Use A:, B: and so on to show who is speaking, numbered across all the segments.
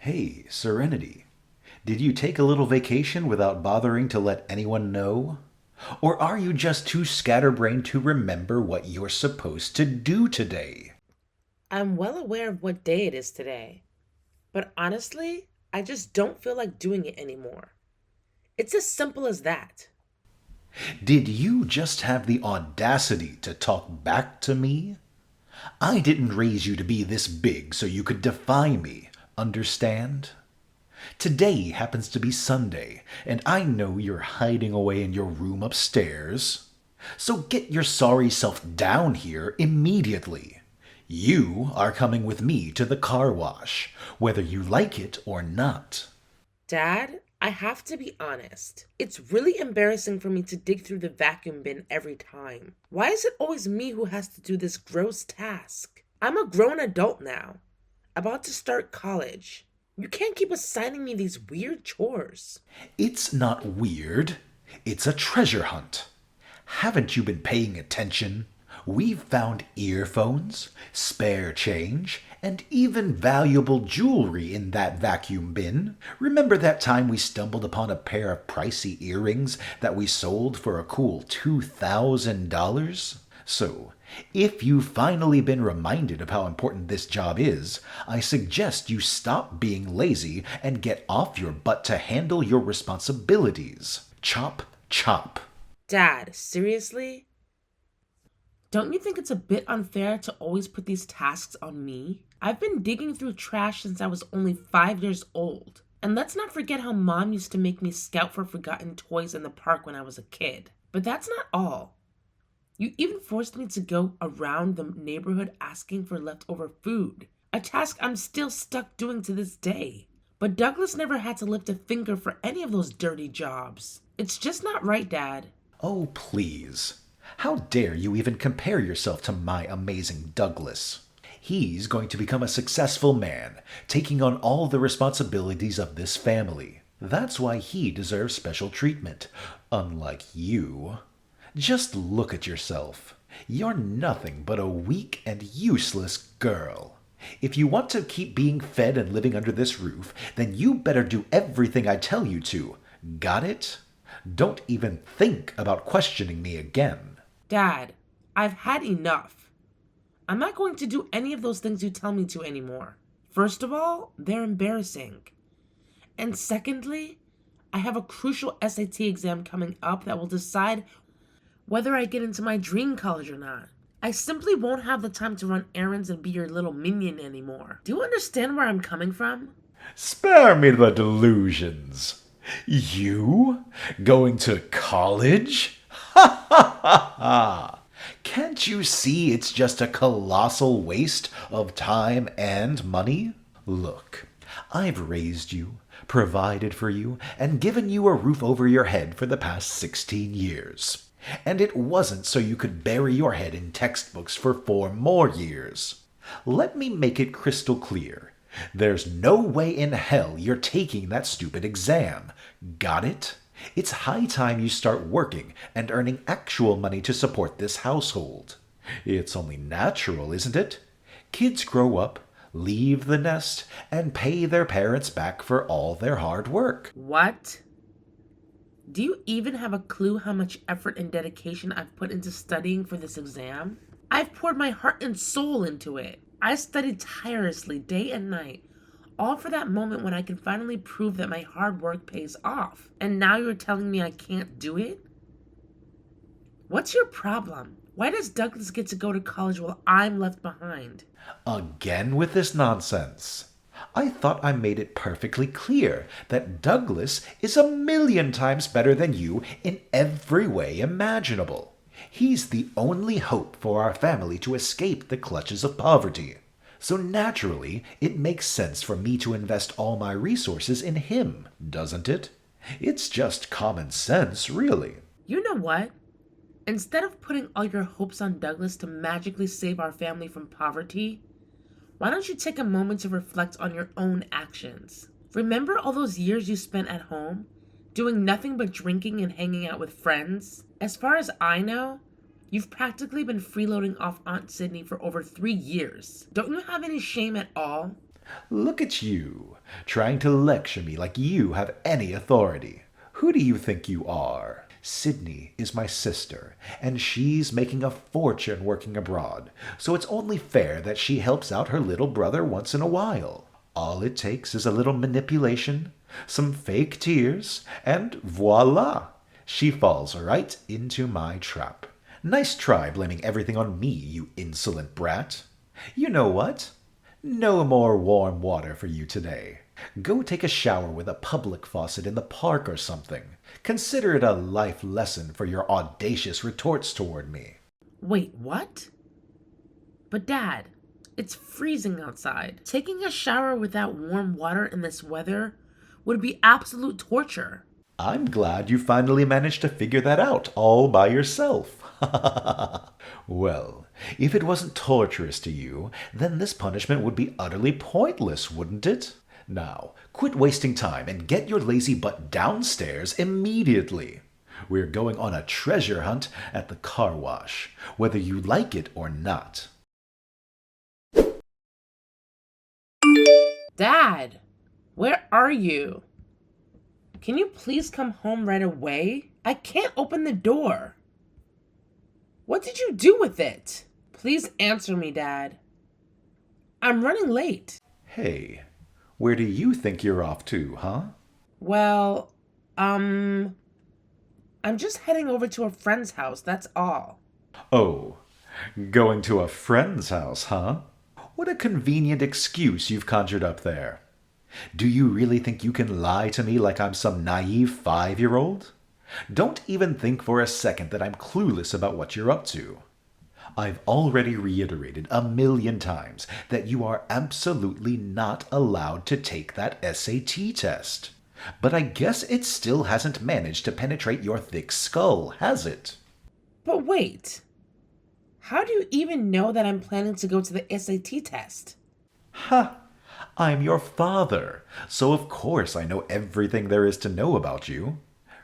A: Hey, Serenity, did you take a little vacation without bothering to let anyone know? Or are you just too scatterbrained to remember what you're supposed to do today?
B: I'm well aware of what day it is today, but honestly, I just don't feel like doing it anymore. It's as simple as that.
A: Did you just have the audacity to talk back to me? I didn't raise you to be this big so you could defy me, understand? Today happens to be Sunday, and I know you're hiding away in your room upstairs. So get your sorry self down here immediately. You are coming with me to the car wash, whether you like it or not.
B: Dad, I have to be honest. It's really embarrassing for me to dig through the vacuum bin every time. Why is it always me who has to do this gross task? I'm a grown adult now, about to start college. You can't keep assigning me these weird chores.
A: It's not weird, it's a treasure hunt. Haven't you been paying attention? We've found earphones, spare change, and even valuable jewelry in that vacuum bin. Remember that time we stumbled upon a pair of pricey earrings that we sold for a cool $2,000? So, if you've finally been reminded of how important this job is, I suggest you stop being lazy and get off your butt to handle your responsibilities. Chop, chop.
B: Dad, seriously? Don't you think it's a bit unfair to always put these tasks on me? I've been digging through trash since I was only 5 years old. And let's not forget how mom used to make me scout for forgotten toys in the park when I was a kid. But that's not all. You even forced me to go around the neighborhood asking for leftover food, a task I'm still stuck doing to this day. But Douglas never had to lift a finger for any of those dirty jobs. It's just not right, Dad.
A: Oh, please. How dare you even compare yourself to my amazing Douglas? He's going to become a successful man, taking on all the responsibilities of this family. That's why he deserves special treatment, unlike you. Just look at yourself. You're nothing but a weak and useless girl. If you want to keep being fed and living under this roof, then you better do everything I tell you to. Got it? Don't even think about questioning me again.
B: Dad, I've had enough. I'm not going to do any of those things you tell me to anymore. First of all, they're embarrassing. And secondly, I have a crucial SAT exam coming up that will decide whether I get into my dream college or not. I simply won't have the time to run errands and be your little minion anymore. Do you understand where I'm coming from?
A: Spare me the delusions. You? Going to college? Ha ha ha ha! Can't you see it's just a colossal waste of time and money? Look, I've raised you, provided for you, and given you a roof over your head for the past 16 years. And it wasn't so you could bury your head in textbooks for 4 more years. Let me make it crystal clear. There's no way in hell you're taking that stupid exam. Got it? It's high time you start working and earning actual money to support this household. It's only natural, isn't it? Kids grow up, leave the nest, and pay their parents back for all their hard work.
B: What? Do you even have a clue how much effort and dedication I've put into studying for this exam? I've poured my heart and soul into it. I studied tirelessly day and night, all for that moment when I can finally prove that my hard work pays off. And now you're telling me I can't do it? What's your problem? Why does Douglas get to go to college while I'm left behind?
A: Again with this nonsense. I thought I made it perfectly clear that Douglas is a million times better than you in every way imaginable. He's the only hope for our family to escape the clutches of poverty. So naturally, it makes sense for me to invest all my resources in him, doesn't it? It's just common sense, really.
B: You know what? Instead of putting all your hopes on Douglas to magically save our family from poverty, why don't you take a moment to reflect on your own actions? Remember all those years you spent at home, doing nothing but drinking and hanging out with friends? As far as I know, you've practically been freeloading off Aunt Sydney for over 3 years. Don't you have any shame at all?
A: Look at you, trying to lecture me like you have any authority. Who do you think you are? Sydney is my sister, and she's making a fortune working abroad, so it's only fair that she helps out her little brother once in a while. All it takes is a little manipulation, some fake tears, and voila! She falls right into my trap. Nice try blaming everything on me, you insolent brat. You know what? No more warm water for you today. Go take a shower with a public faucet in the park or something. Consider it a life lesson for your audacious retorts toward me.
B: Wait, what? But Dad, it's freezing outside. Taking a shower without warm water in this weather would be absolute torture.
A: I'm glad you finally managed to figure that out all by yourself. Well, if it wasn't torturous to you, then this punishment would be utterly pointless, wouldn't it? Now, quit wasting time and get your lazy butt downstairs immediately. We're going on a treasure hunt at the car wash, whether you like it or not.
B: Dad, where are you? Can you please come home right away? I can't open the door. What did you do with it? Please answer me, Dad. I'm running late.
A: Hey, where do you think you're off to, huh?
B: Well, I'm just heading over to a friend's house, that's all.
A: Oh, going to a friend's house, huh? What a convenient excuse you've conjured up there. Do you really think you can lie to me like I'm some naive 5-year-old? Don't even think for a second that I'm clueless about what you're up to. I've already reiterated 1,000,000 times that you are absolutely not allowed to take that SAT test. But I guess it still hasn't managed to penetrate your thick skull, has it?
B: But wait, how do you even know that I'm planning to go to the SAT test?
A: Ha! I'm your father, so of course I know everything there is to know about you.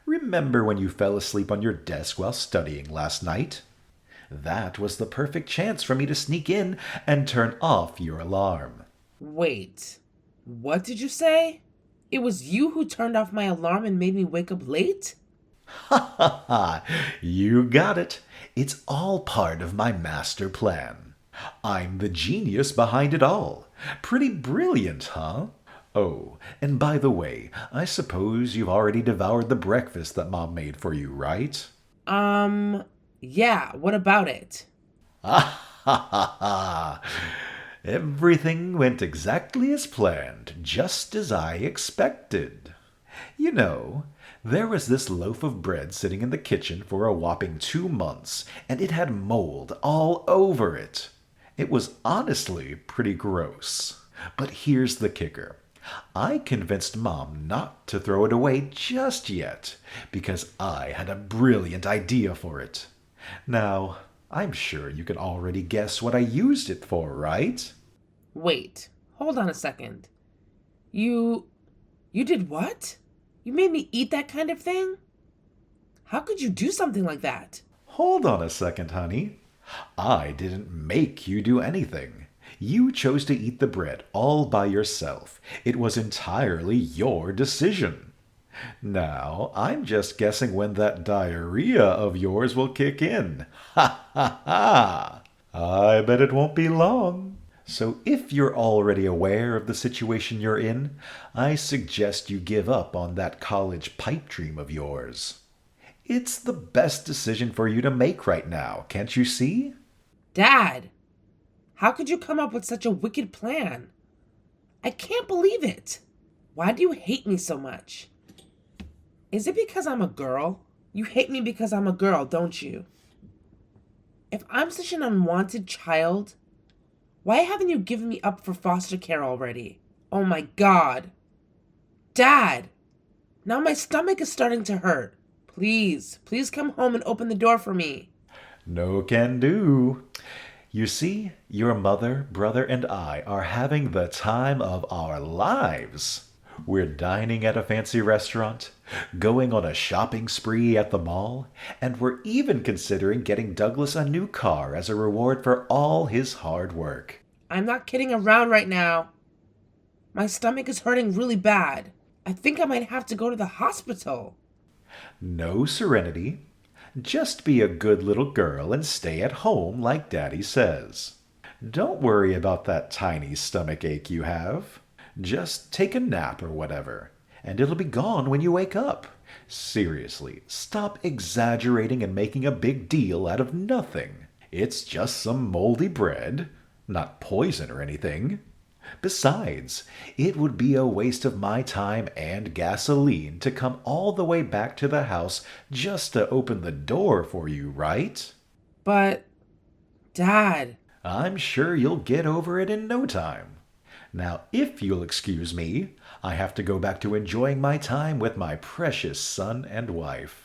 A: Remember when you fell asleep on your desk while studying last night? That was the perfect chance for me to sneak in and turn off your alarm.
B: Wait, what did you say? It was you who turned off my alarm and made me wake up late?
A: Ha ha ha! You got it. It's all part of my master plan. I'm the genius behind it all. Pretty brilliant, huh? Oh, and by the way, I suppose you've already devoured the breakfast that Mom made for you, right?
B: Yeah, what about it?
A: Ah ha ha ha! Everything went exactly as planned, just as I expected. You know, there was this loaf of bread sitting in the kitchen for a whopping 2 months, and it had mold all over it. It was honestly pretty gross. But here's the kicker. I convinced Mom not to throw it away just yet, because I had a brilliant idea for it. Now, I'm sure you can already guess what I used it for, right?
B: Wait, hold on a second. You did what? You made me eat that kind of thing? How could you do something like that?
A: Hold on a second, honey. I didn't make you do anything. You chose to eat the bread all by yourself. It was entirely your decision. Now, I'm just guessing when that diarrhea of yours will kick in. Ha ha ha! I bet it won't be long. So if you're already aware of the situation you're in, I suggest you give up on that college pipe dream of yours. It's the best decision for you to make right now, can't you see?
B: Dad, how could you come up with such a wicked plan? I can't believe it. Why do you hate me so much? Is it because I'm a girl? You hate me because I'm a girl, don't you? If I'm such an unwanted child, why haven't you given me up for foster care already? Oh my God. Dad, now my stomach is starting to hurt. Please come home and open the door for me.
A: No can do. You see, your mother, brother, and I are having the time of our lives. We're dining at a fancy restaurant, going on a shopping spree at the mall, and we're even considering getting Douglas a new car as a reward for all his hard work.
B: I'm not kidding around right now. My stomach is hurting really bad. I think I might have to go to the hospital.
A: No, Serenity. Just be a good little girl and stay at home like Daddy says. Don't worry about that tiny stomach ache you have. Just take a nap or whatever, and it'll be gone when you wake up. Seriously, stop exaggerating and making a big deal out of nothing. It's just some moldy bread, not poison or anything. Besides, it would be a waste of my time and gasoline to come all the way back to the house just to open the door for you, right?
B: But, Dad,
A: I'm sure you'll get over it in no time. Now, if you'll excuse me, I have to go back to enjoying my time with my precious son and wife.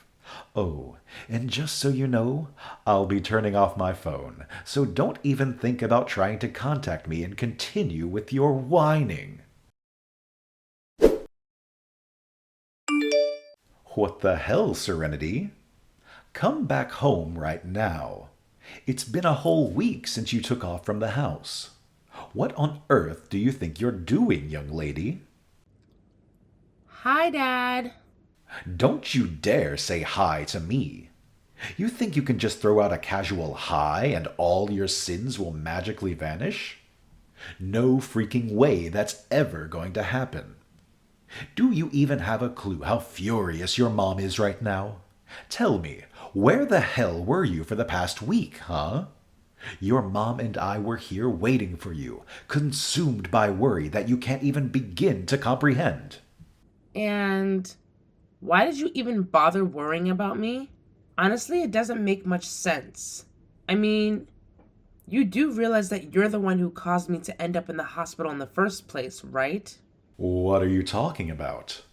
A: Oh, and just so you know, I'll be turning off my phone, so don't even think about trying to contact me and continue with your whining. What the hell, Serenity? Come back home right now. It's been a whole week since you took off from the house. What on earth do you think you're doing, young lady?
B: Hi, Dad.
A: Don't you dare say hi to me. You think you can just throw out a casual hi and all your sins will magically vanish? No freaking way that's ever going to happen. Do you even have a clue how furious your mom is right now? Tell me, where the hell were you for the past week, huh? Your mom and I were here waiting for you, consumed by worry that you can't even begin to comprehend.
B: And why did you even bother worrying about me? Honestly, it doesn't make much sense. I mean, you do realize that you're the one who caused me to end up in the hospital in the first place, right?
A: What are you talking about?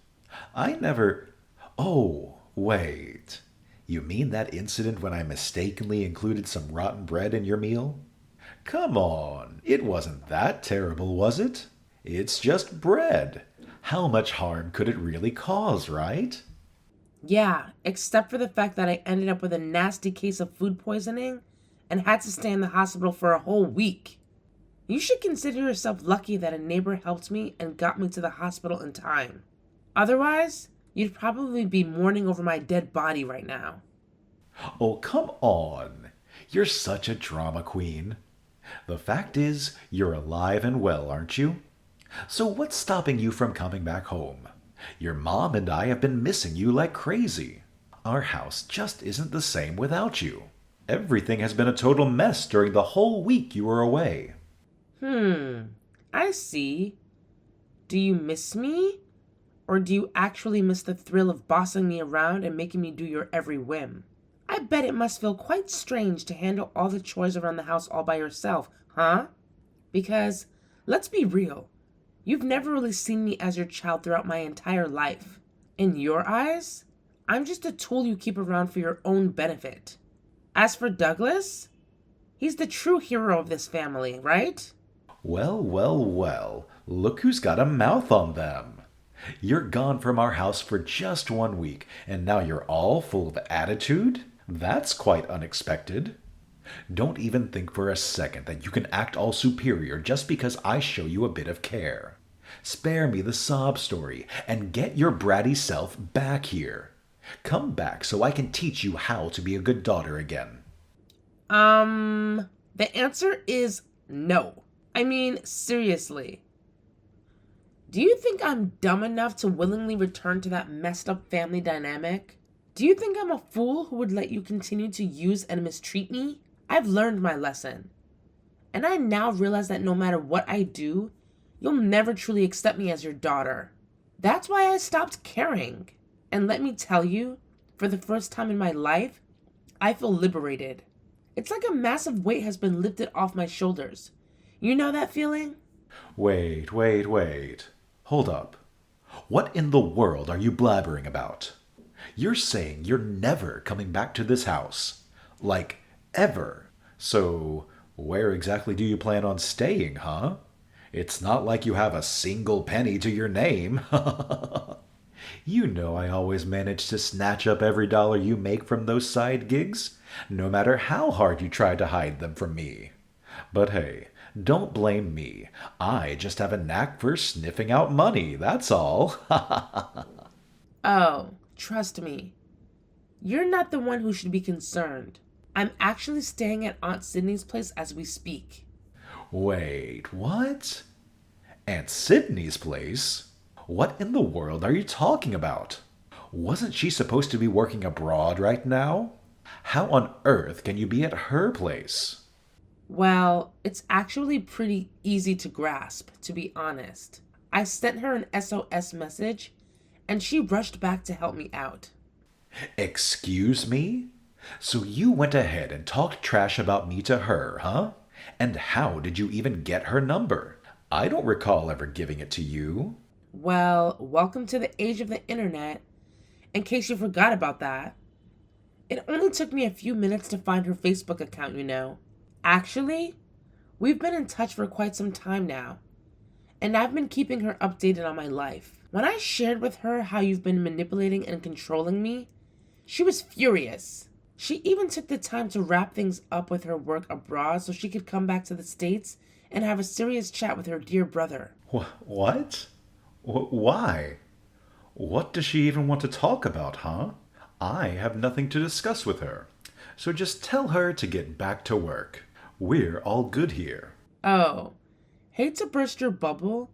A: I never... Oh, wait. You mean that incident when I mistakenly included some rotten bread in your meal? Come on, it wasn't that terrible, was it? It's just bread. How much harm could it really cause, right?
B: Yeah, except for the fact that I ended up with a nasty case of food poisoning and had to stay in the hospital for a whole week. You should consider yourself lucky that a neighbor helped me and got me to the hospital in time. Otherwise, you'd probably be mourning over my dead body right now.
A: Oh, come on. You're such a drama queen. The fact is, you're alive and well, aren't you? So what's stopping you from coming back home? Your mom and I have been missing you like crazy. Our house just isn't the same without you. Everything has been a total mess during the whole week you were away.
B: I see. Do you miss me? Or do you actually miss the thrill of bossing me around and making me do your every whim? I bet it must feel quite strange to handle all the chores around the house all by yourself, huh? Because, let's be real, you've never really seen me as your child throughout my entire life. In your eyes, I'm just a tool you keep around for your own benefit. As for Douglas, he's the true hero of this family, right?
A: Well, well, well, look who's got a mouth on them. You're gone from our house for just 1 week, and now you're all full of attitude? That's quite unexpected. Don't even think for a second that you can act all superior just because I show you a bit of care. Spare me the sob story and get your bratty self back here. Come back so I can teach you how to be a good daughter again.
B: The answer is no. I mean, seriously. Do you think I'm dumb enough to willingly return to that messed up family dynamic? Do you think I'm a fool who would let you continue to use and mistreat me? I've learned my lesson. And I now realize that no matter what I do, you'll never truly accept me as your daughter. That's why I stopped caring. And let me tell you, for the first time in my life, I feel liberated. It's like a massive weight has been lifted off my shoulders. You know that feeling?
A: Wait. Hold up. What in the world are you blabbering about? You're saying you're never coming back to this house. Like, ever. So, where exactly do you plan on staying, huh? It's not like you have a single penny to your name. You know I always manage to snatch up every dollar you make from those side gigs, no matter how hard you try to hide them from me. But hey, Don't blame me. I just have a knack for sniffing out money, that's all.
B: Oh, trust me, you're not the one who should be concerned. I'm actually staying at Aunt Sydney's place as we speak.
A: Wait, what? Aunt Sydney's place? What in the world are you talking about? Wasn't she supposed to be working abroad right now? How on earth can you be at her place?
B: Well, it's actually pretty easy to grasp, to be honest. I sent her an SOS message, and she rushed back to help me out.
A: Excuse me? So you went ahead and talked trash about me to her, huh? And how did you even get her number? I don't recall ever giving it to you.
B: Well, welcome to the age of the internet, in case you forgot about that. It only took me a few minutes to find her Facebook account, you know. Actually, we've been in touch for quite some time now, and I've been keeping her updated on my life. When I shared with her how you've been manipulating and controlling me, she was furious. She even took the time to wrap things up with her work abroad so she could come back to the States and have a serious chat with her dear brother.
A: What? Why? What does she even want to talk about, huh? I have nothing to discuss with her. So just tell her to get back to work. We're all good here.
B: Oh, hate to burst your bubble,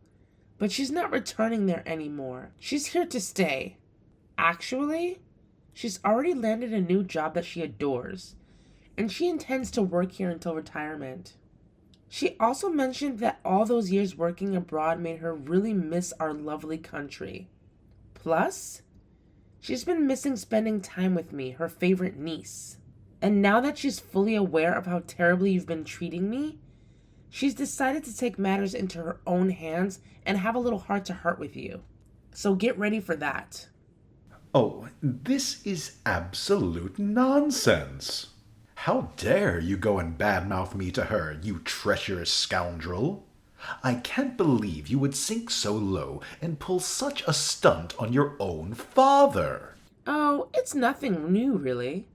B: but she's not returning there anymore. She's here to stay. Actually, she's already landed a new job that she adores, and she intends to work here until retirement. She also mentioned that all those years working abroad made her really miss our lovely country. Plus, she's been missing spending time with me, her favorite niece. And now that she's fully aware of how terribly you've been treating me, she's decided to take matters into her own hands and have a little heart-to-heart with you. So get ready for that.
A: Oh, this is absolute nonsense. How dare you go and badmouth me to her, you treacherous scoundrel? I can't believe you would sink so low and pull such a stunt on your own father.
B: Oh, it's nothing new, really.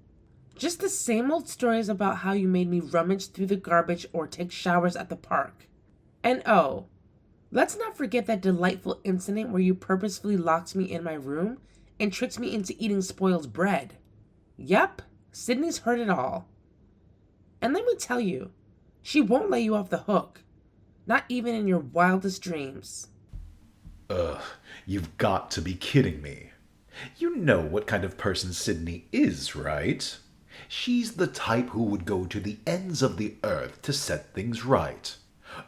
B: Just the same old stories about how you made me rummage through the garbage or take showers at the park. And oh, let's not forget that delightful incident where you purposefully locked me in my room and tricked me into eating spoiled bread. Yep, Sydney's heard it all. And let me tell you, she won't let you off the hook. Not even in your wildest dreams.
A: Ugh, you've got to be kidding me. You know what kind of person Sydney is, right? She's the type who would go to the ends of the earth to set things right.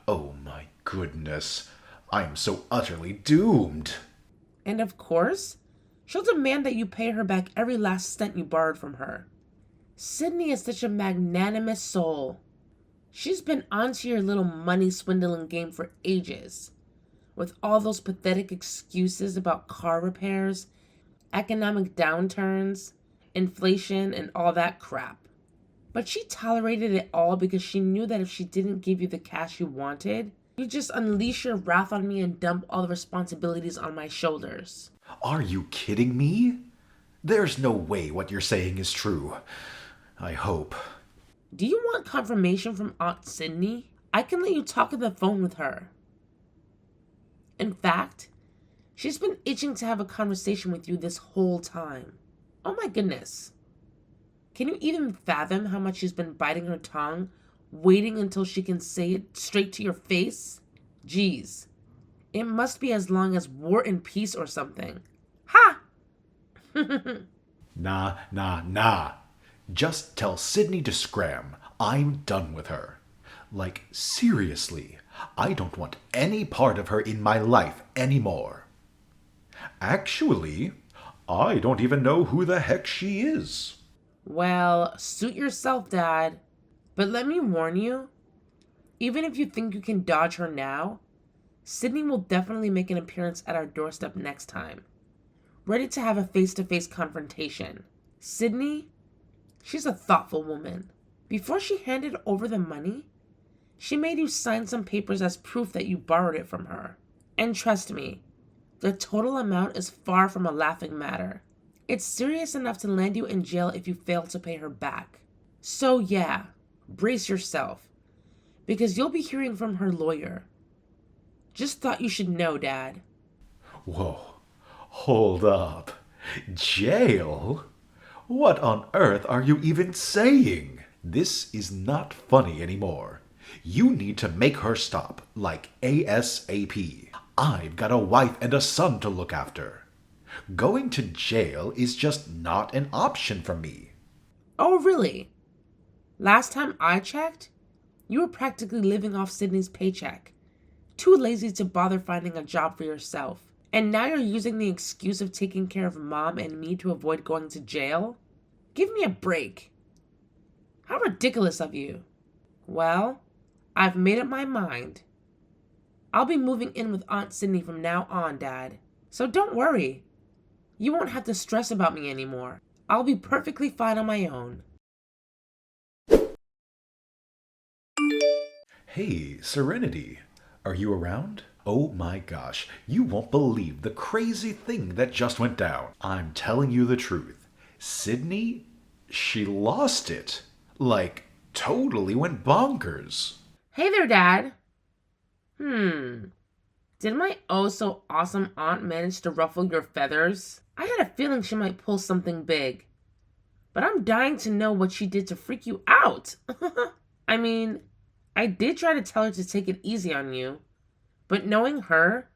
A: Oh my goodness, I'm so utterly doomed.
B: And of course, she'll demand that you pay her back every last cent you borrowed from her. Sydney is such a magnanimous soul. She's been onto your little money swindling game for ages, with all those pathetic excuses about car repairs, economic downturns, inflation, and all that crap. But she tolerated it all because she knew that if she didn't give you the cash you wanted, you'd just unleash your wrath on me and dump all the responsibilities on my shoulders.
A: Are you kidding me? There's no way what you're saying is true. I hope.
B: Do you want confirmation from Aunt Sydney? I can let you talk on the phone with her. In fact, she's been itching to have a conversation with you this whole time. Oh my goodness. Can you even fathom how much she's been biting her tongue, waiting until she can say it straight to your face? Geez, it must be as long as War and Peace or something. Ha!
A: Nah. Just tell Sydney to scram. I'm done with her. Like, seriously, I don't want any part of her in my life anymore. Actually, I don't even know who the heck she is.
B: Well, suit yourself, Dad. But let me warn you, even if you think you can dodge her now, Sydney will definitely make an appearance at our doorstep next time, ready to have a face-to-face confrontation. Sydney, she's a thoughtful woman. Before she handed over the money, she made you sign some papers as proof that you borrowed it from her. And trust me, the total amount is far from a laughing matter. It's serious enough to land you in jail if you fail to pay her back. So yeah, brace yourself, because you'll be hearing from her lawyer. Just thought you should know, Dad.
A: Whoa, hold up. Jail? What on earth are you even saying? This is not funny anymore. You need to make her stop, like ASAP. I've got a wife and a son to look after. Going to jail is just not an option for me.
B: Oh, really? Last time I checked, you were practically living off Sydney's paycheck. Too lazy to bother finding a job for yourself. And now you're using the excuse of taking care of Mom and me to avoid going to jail? Give me a break. How ridiculous of you. Well, I've made up my mind. I'll be moving in with Aunt Sydney from now on, Dad. So don't worry. You won't have to stress about me anymore. I'll be perfectly fine on my own.
A: Hey, Serenity, are you around? Oh my gosh, you won't believe the crazy thing that just went down. I'm telling you the truth. Sydney, she lost it. Like, totally went bonkers.
B: Hey there, Dad. Did my oh so awesome aunt manage to ruffle your feathers? I had a feeling she might pull something big. But I'm dying to know what she did to freak you out. I mean, I did try to tell her to take it easy on you. But knowing her,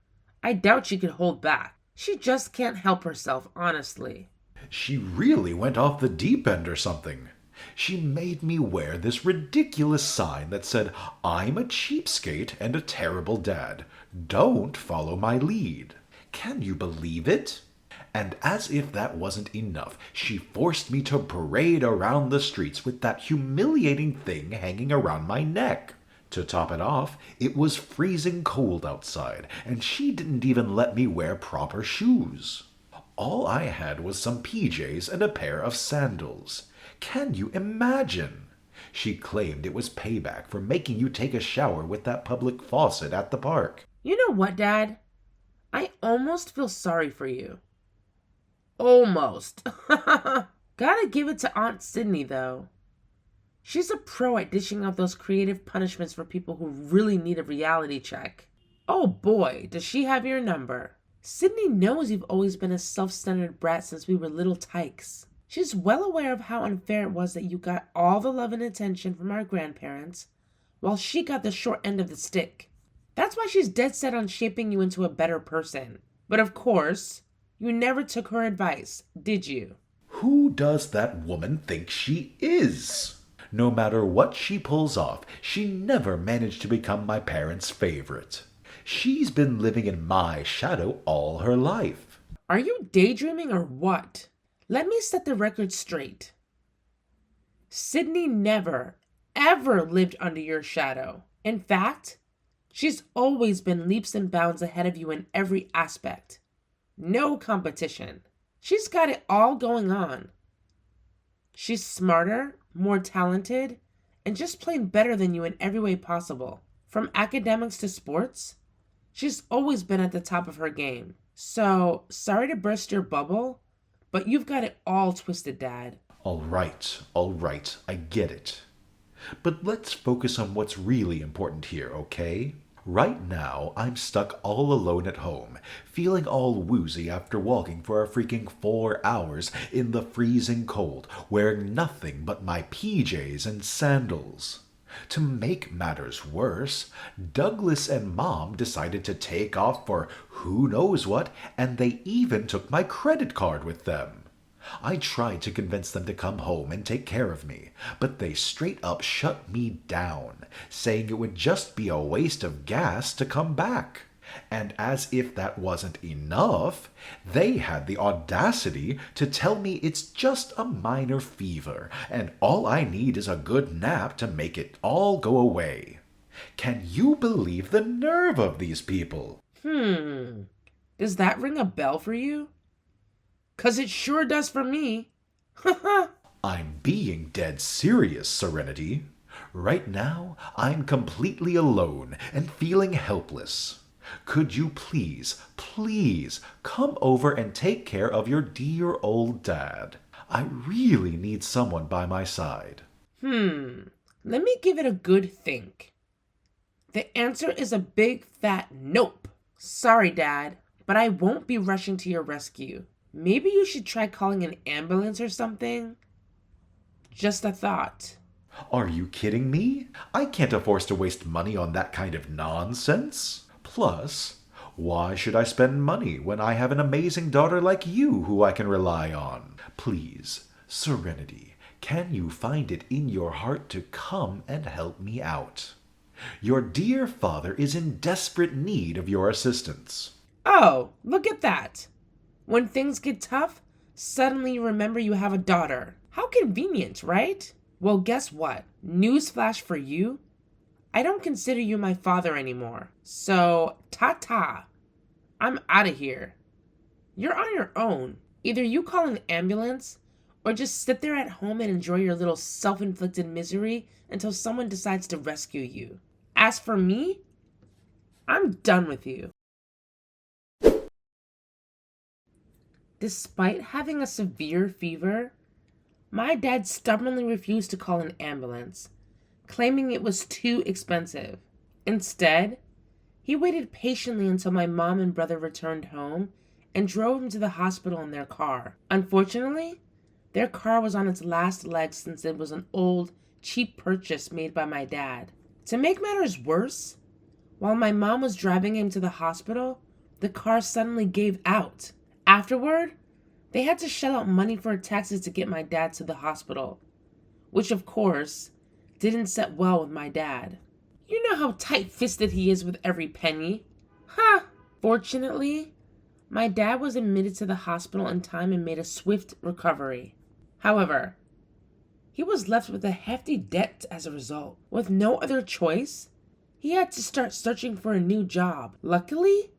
B: I doubt she could hold back. She just can't help herself, honestly.
A: She really went off the deep end or something. She made me wear this ridiculous sign that said, "I'm a cheapskate and a terrible dad. Don't follow my lead." Can you believe it? And as if that wasn't enough, she forced me to parade around the streets with that humiliating thing hanging around my neck. To top it off, it was freezing cold outside, and she didn't even let me wear proper shoes. All I had was some PJs and a pair of sandals. Can you imagine? She claimed it was payback for making you take a shower with that public faucet at the park.
B: You know what, Dad? I almost feel sorry for you. Almost. Gotta give it to Aunt Sydney, though. She's a pro at dishing out those creative punishments for people who really need a reality check. Oh boy, does she have your number. Sydney knows you've always been a self-centered brat since we were little tykes. She's well aware of how unfair it was that you got all the love and attention from our grandparents, while she got the short end of the stick. That's why she's dead set on shaping you into a better person. But of course, you never took her advice, did you?
A: Who does that woman think she is? No matter what she pulls off, she never managed to become my parents' favorite. She's been living in my shadow all her life.
B: Are you daydreaming or what? Let me set the record straight. Sydney never, ever lived under your shadow. In fact, she's always been leaps and bounds ahead of you in every aspect. No competition. She's got it all going on. She's smarter, more talented, and just plain better than you in every way possible. From academics to sports, she's always been at the top of her game. So, sorry to burst your bubble, but you've got it all twisted, Dad.
A: All right, I get it. But let's focus on what's really important here, okay? Right now, I'm stuck all alone at home, feeling all woozy after walking for a freaking 4 hours in the freezing cold, wearing nothing but my PJs and sandals. To make matters worse, Douglas and Mom decided to take off for who knows what, and they even took my credit card with them. I tried to convince them to come home and take care of me, but they straight up shut me down, saying it would just be a waste of gas to come back. And as if that wasn't enough, they had the audacity to tell me it's just a minor fever, and all I need is a good nap to make it all go away. Can you believe the nerve of these people?
B: Does that ring a bell for you? 'Cause it sure does for me.
A: I'm being dead serious, Serenity. Right now, I'm completely alone and feeling helpless. Could you please come over and take care of your dear old dad? I really need someone by my side.
B: Let me give it a good think. The answer is a big fat nope. Sorry, Dad, but I won't be rushing to your rescue. Maybe you should try calling an ambulance or something. Just a thought.
A: Are you kidding me? I can't afford to waste money on that kind of nonsense. Plus, why should I spend money when I have an amazing daughter like you who I can rely on? Please, Serenity, can you find it in your heart to come and help me out? Your dear father is in desperate need of your assistance.
B: Oh, look at that. When things get tough, suddenly you remember you have a daughter. How convenient, right? Well, guess what? Newsflash for you. I don't consider you my father anymore. So, ta-ta. I'm out of here. You're on your own. Either you call an ambulance, or just sit there at home and enjoy your little self-inflicted misery until someone decides to rescue you. As for me, I'm done with you. Despite having a severe fever, my dad stubbornly refused to call an ambulance, claiming it was too expensive. Instead, he waited patiently until my mom and brother returned home and drove him to the hospital in their car. Unfortunately, their car was on its last legs since it was an old, cheap purchase made by my dad. To make matters worse, while my mom was driving him to the hospital, the car suddenly gave out. Afterward, they had to shell out money for a taxi to get my dad to the hospital, which of course didn't set well with my dad. You know how tight-fisted he is with every penny. Ha! Fortunately, my dad was admitted to the hospital in time and made a swift recovery. However, he was left with a hefty debt as a result. With no other choice, he had to start searching for a new job. Luckily,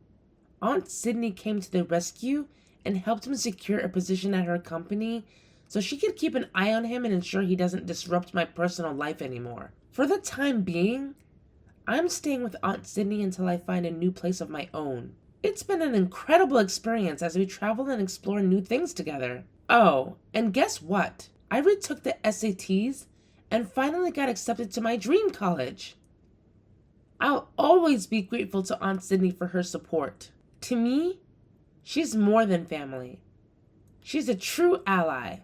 B: Aunt Sydney came to the rescue and helped him secure a position at her company so she could keep an eye on him and ensure he doesn't disrupt my personal life anymore. For the time being, I'm staying with Aunt Sydney until I find a new place of my own. It's been an incredible experience as we travel and explore new things together. Oh, and guess what? I retook the SATs and finally got accepted to my dream college. I'll always be grateful to Aunt Sydney for her support. To me, she's more than family. She's a true ally.